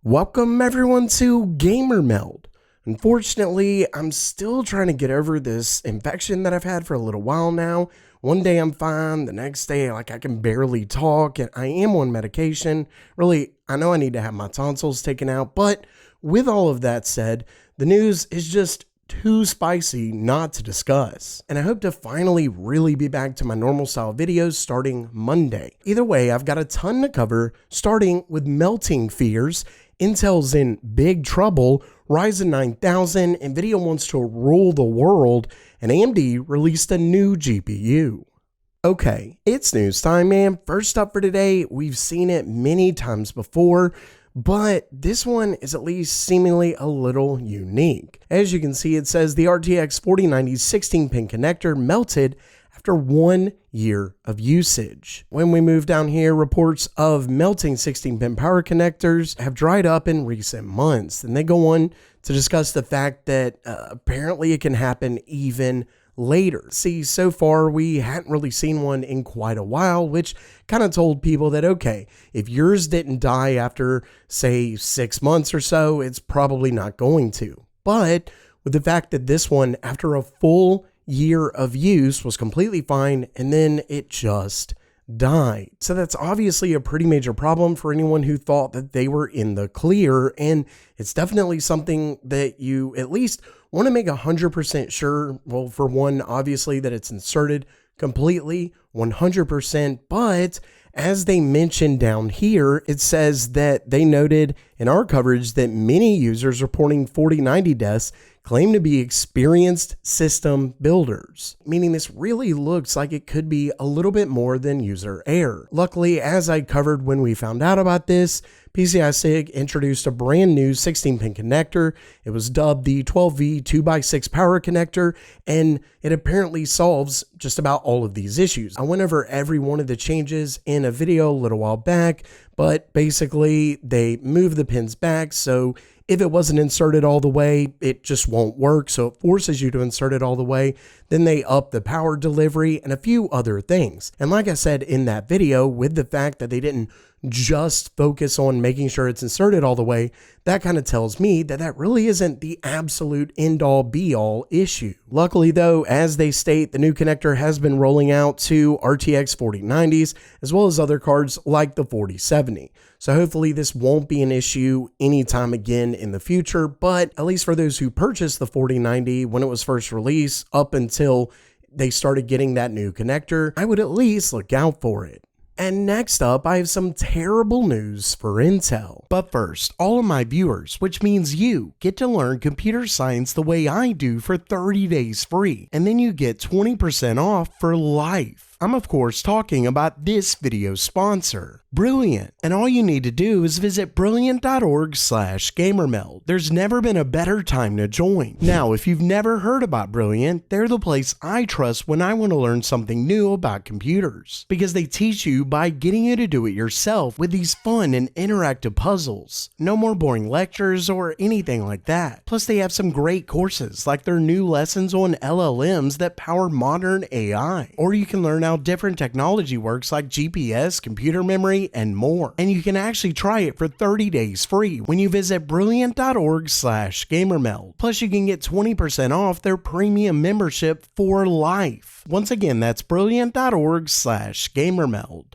Welcome everyone to Gamer Meld. Unfortunately, I'm still trying to get over this infection that I've had for a little while now. One day I'm fine, the next day I can barely talk, and I am on medication. Really, I know I need to have my tonsils taken out, but with all of that said, the news is just too spicy not to discuss. And I hope to finally really be back to my normal style videos starting Monday. Either way, I've got a ton to cover, starting with melting fears. Intel's in big trouble, Ryzen 9000, Nvidia wants to rule the world, and AMD released a new GPU. Okay, it's news time, man. First up for today, we've seen it many times before, but this one is at least seemingly a little unique. As you can see, it says the RTX 4090 16-pin connector melted after 1 year of usage. When we move down here, reports of melting 16-pin power connectors have dried up in recent months, and they go on to discuss the fact that apparently it can happen even later. See, so far we hadn't really seen one in quite a while, which kind of told people that, okay, if yours didn't die after, say, 6 months or so, it's probably not going to. But with the fact that this one, after a full year of use, was completely fine, and then it just died. So that's obviously a pretty major problem for anyone who thought that they were in the clear, and it's definitely something that you at least want to make 100% sure. Well, for one, obviously that it's inserted completely 100%, but as they mentioned down here, it says that they noted in our coverage that many users reporting 4090 deaths claim to be experienced system builders, meaning this really looks like it could be a little bit more than user error. Luckily, as I covered when we found out about this, PCI-SIG introduced a brand new 16-pin connector. It was dubbed the 12V 2x6 power connector, and it apparently solves just about all of these issues. I went over every one of the changes in a video a little while back, but basically they moved the pins back, so if it wasn't inserted all the way, it just won't work. So it forces you to insert it all the way. Then they up the power delivery and a few other things. And like I said in that video, with the fact that they didn't just focus on making sure it's inserted all the way, that kind of tells me that that really isn't the absolute end-all be-all issue. Luckily though, as they state, the new connector has been rolling out to RTX 4090s as well as other cards like the 4070. So hopefully this won't be an issue anytime again in the future, but at least for those who purchased the 4090 when it was first released up until they started getting that new connector, I would at least look out for it. And next up, I have some terrible news for Intel. But first, all of my viewers, which means you, get to learn computer science the way I do for 30 days free, and then you get 20% off for life. I'm of course talking about this video's sponsor, Brilliant, and all you need to do is visit brilliant.org/gamermeld. There's never been a better time to join. Now, if you've never heard about Brilliant, they're the place I trust when I want to learn something new about computers, because they teach you by getting you to do it yourself with these fun and interactive puzzles. No more boring lectures or anything like that. Plus, they have some great courses like their new lessons on LLMs that power modern AI, or you can learn how different technology works like GPS, computer memory, and more. And you can actually try it for 30 days free when you visit brilliant.org/gamermeld. Plus, you can get 20% off their premium membership for life. Once again, that's brilliant.org/gamermeld.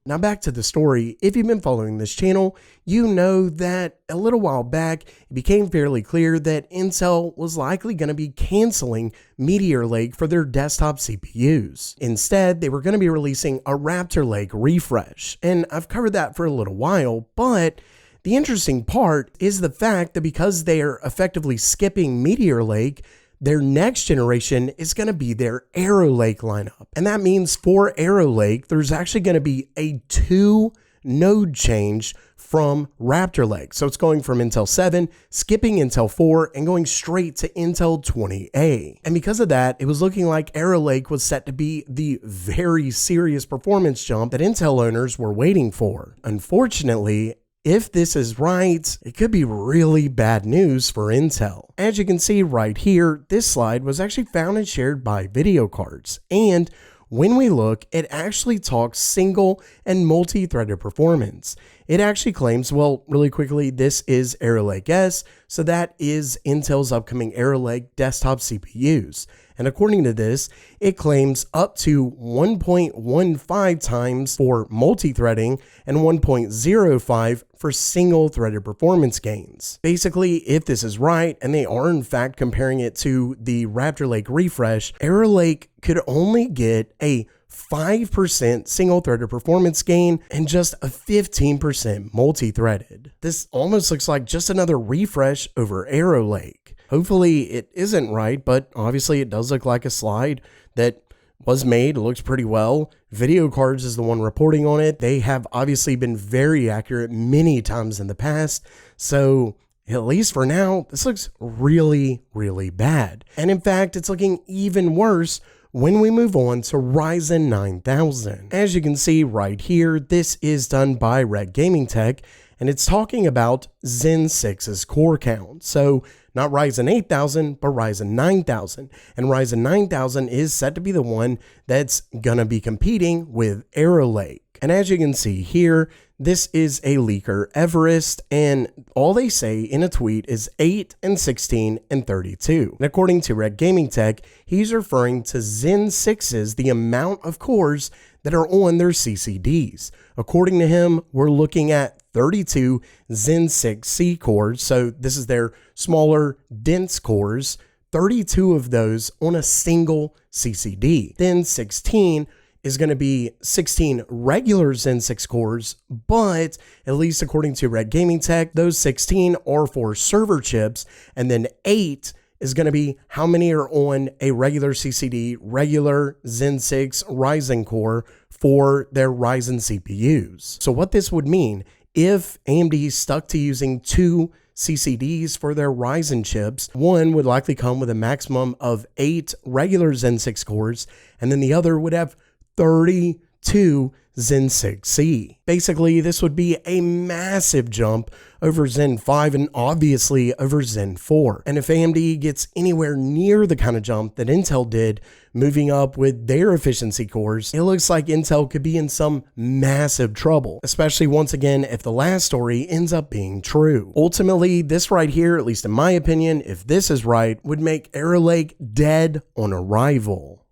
Now back to the story. If you've been following this channel, you know that a little while back, it became fairly clear that Intel was likely going to be canceling Meteor Lake for their desktop CPUs. Instead, they were going to be releasing a Raptor Lake refresh. And I've covered that for a little while, but the interesting part is the fact that because they are effectively skipping Meteor Lake, their next generation is going to be their Arrow Lake lineup. And that means for Arrow Lake, there's actually going to be a 2-node change from Raptor Lake. So it's going from Intel 7, skipping Intel 4, and going straight to Intel 20A. And because of that, it was looking like Arrow Lake was set to be the very serious performance jump that Intel owners were waiting for. Unfortunately, if this is right, it could be really bad news for Intel. As you can see right here, this slide was actually found and shared by Video Cards, and when we look, it actually talks single and multi-threaded performance. It actually claims, well, really quickly, this is Arrow Lake S, so that is Intel's upcoming Arrow Lake desktop CPUs. And according to this, it claims up to 1.15 times for multi-threading and 1.05 for single-threaded performance gains. Basically, if this is right, and they are in fact comparing it to the Raptor Lake refresh, Arrow Lake could only get a 5% single-threaded performance gain and just a 15% multi-threaded. This almost looks like just another refresh over Arrow Lake. Hopefully it isn't right, but obviously it does look like a slide that was made. It looks pretty well. Video Cards is the one reporting on it. They have obviously been very accurate many times in the past, so at least for now, this looks really, really bad. And in fact, it's looking even worse when we move on to Ryzen 9000. As you can see right here, this is done by Red Gaming Tech, and it's talking about Zen 6's core count. So not Ryzen 8000, but Ryzen 9000. And Ryzen 9000 is set to be the one that's gonna be competing with Arrow Lake. And as you can see here, this is a leaker, Everest, and all they say in a tweet is 8 and 16 and 32. And according to Red Gaming Tech, he's referring to Zen 6's the amount of cores that are on their CCDs. According to him, we're looking at 32 Zen 6C cores, so this is their smaller, dense cores, 32 of those on a single CCD. Then 16 is going to be 16 regular Zen 6 cores, but at least according to Red Gaming Tech, those 16 are for server chips, and then 8 is going to be how many are on a regular CCD, regular Zen 6 Ryzen core for their Ryzen CPUs. So what this would mean, if AMD stuck to using 2 CCDs for their Ryzen chips, one would likely come with a maximum of 8 regular Zen 6 cores, and then the other would have 32 Zen 6C. Basically, this would be a massive jump over Zen 5 and obviously over Zen 4. And if AMD gets anywhere near the kind of jump that Intel did, moving up with their efficiency cores, it looks like Intel could be in some massive trouble, especially once again if the last story ends up being true. Ultimately, this right here, at least in my opinion, if this is right, would make Arrow Lake dead on arrival.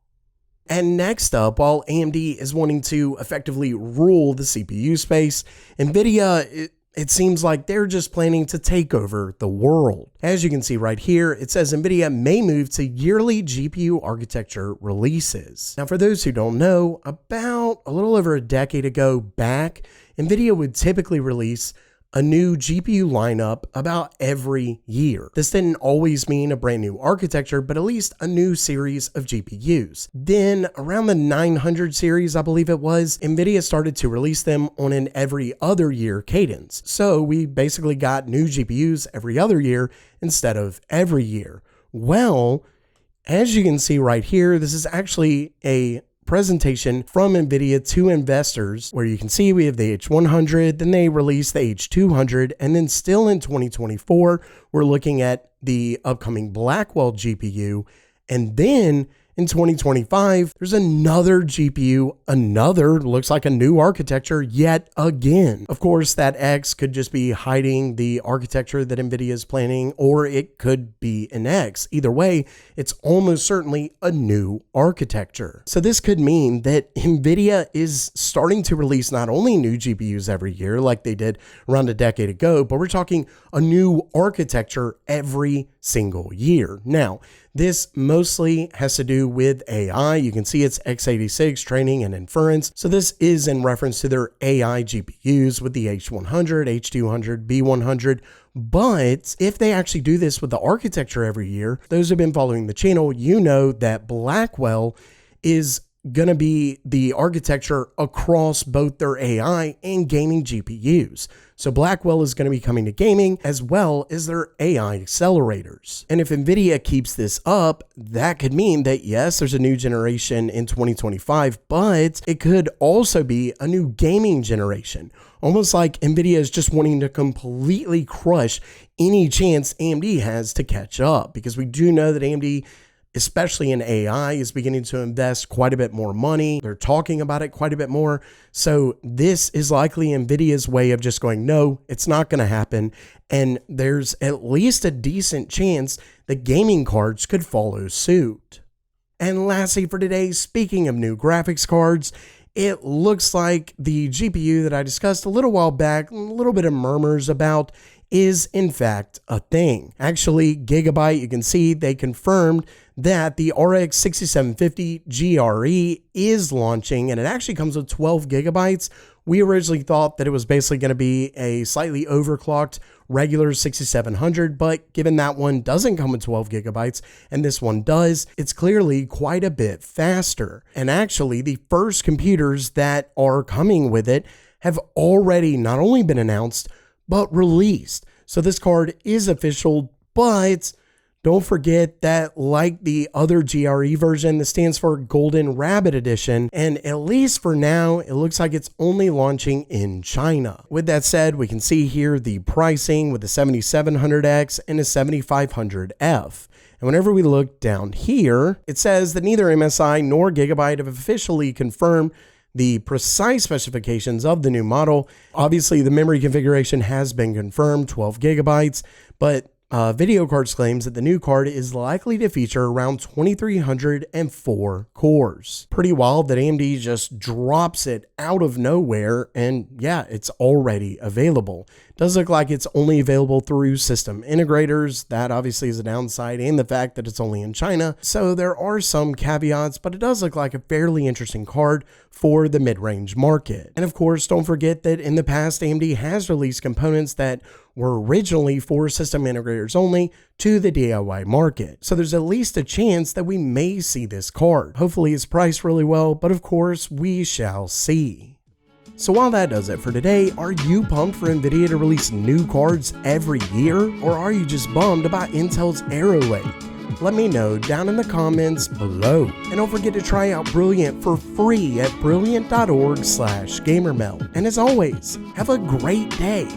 And next up, while AMD is wanting to effectively rule the CPU space, Nvidia, it seems like they're just planning to take over the world. As you can see right here, it says Nvidia may move to yearly GPU architecture releases. Now, for those who don't know, about a little over a decade ago back, Nvidia would typically release a new GPU lineup about every year. This didn't always mean a brand new architecture, but at least a new series of GPUs. Then around the 900 series, I believe it was, Nvidia started to release them on an every other year cadence. So we basically got new GPUs every other year instead of every year. Well, as you can see right here, this is actually a presentation from Nvidia to investors, where you can see we have the H100, then they released the H200, and then still in 2024, we're looking at the upcoming Blackwell GPU, and then in 2025, there's another GPU, looks like a new architecture yet again. Of course, that X could just be hiding the architecture that Nvidia is planning, or it could be an X. Either way, it's almost certainly a new architecture. So this could mean that Nvidia is starting to release not only new GPUs every year like they did around a decade ago, but we're talking a new architecture every single year. Now, this mostly has to do with AI. You can see it's x86 training and inference. So this is in reference to their AI GPUs with the H100, H200, B100. But if they actually do this with the architecture every year, those who've been following the channel, you know that Blackwell is going to be the architecture across both their AI and gaming GPUs. So Blackwell is going to be coming to gaming as well as their AI accelerators. And if Nvidia keeps this up, that could mean that yes, there's a new generation in 2025, but it could also be a new gaming generation. Almost like Nvidia is just wanting to completely crush any chance AMD has to catch up, because we do know that AMD especially in AI, is beginning to invest quite a bit more money. They're talking about it quite a bit more. So this is likely Nvidia's way of just going, no, it's not going to happen. And there's at least a decent chance that gaming cards could follow suit. And lastly for today, speaking of new graphics cards, it looks like the GPU that I discussed a little while back, a little bit of murmurs about, is in fact a thing. Actually, Gigabyte, you can see they confirmed that the RX 6750 GRE is launching, and it actually comes with 12 gigabytes. We originally thought that it was basically going to be a slightly overclocked regular 6700, but given that one doesn't come with 12 gigabytes and this one does, it's clearly quite a bit faster. And actually, the first computers that are coming with it have already not only been announced, but released. So this card is official, but don't forget that like the other GRE version, this stands for Golden Rabbit Edition, and at least for now, it looks like it's only launching in China. With that said, we can see here the pricing with the 7700X and a 7500F. And whenever we look down here, it says that neither MSI nor Gigabyte have officially confirmed the precise specifications of the new model. Obviously, the memory configuration has been confirmed, 12 gigabytes, but Video Cards claims that the new card is likely to feature around 2304 cores. Pretty wild that AMD just drops it out of nowhere, and yeah, it's already available. Does look like it's only available through system integrators. That obviously is a downside, and the fact that it's only in China. So there are some caveats, but it does look like a fairly interesting card for the mid-range market. And of course, don't forget that in the past, AMD has released components that were originally for system integrators only to the DIY market. So there's at least a chance that we may see this card. Hopefully it's priced really well, but of course we shall see. So while that does it for today, are you pumped for Nvidia to release new cards every year? Or are you just bummed about Intel's Arrow Lake? Let me know down in the comments below. And don't forget to try out Brilliant for free at brilliant.org/gamermeld. And as always, have a great day.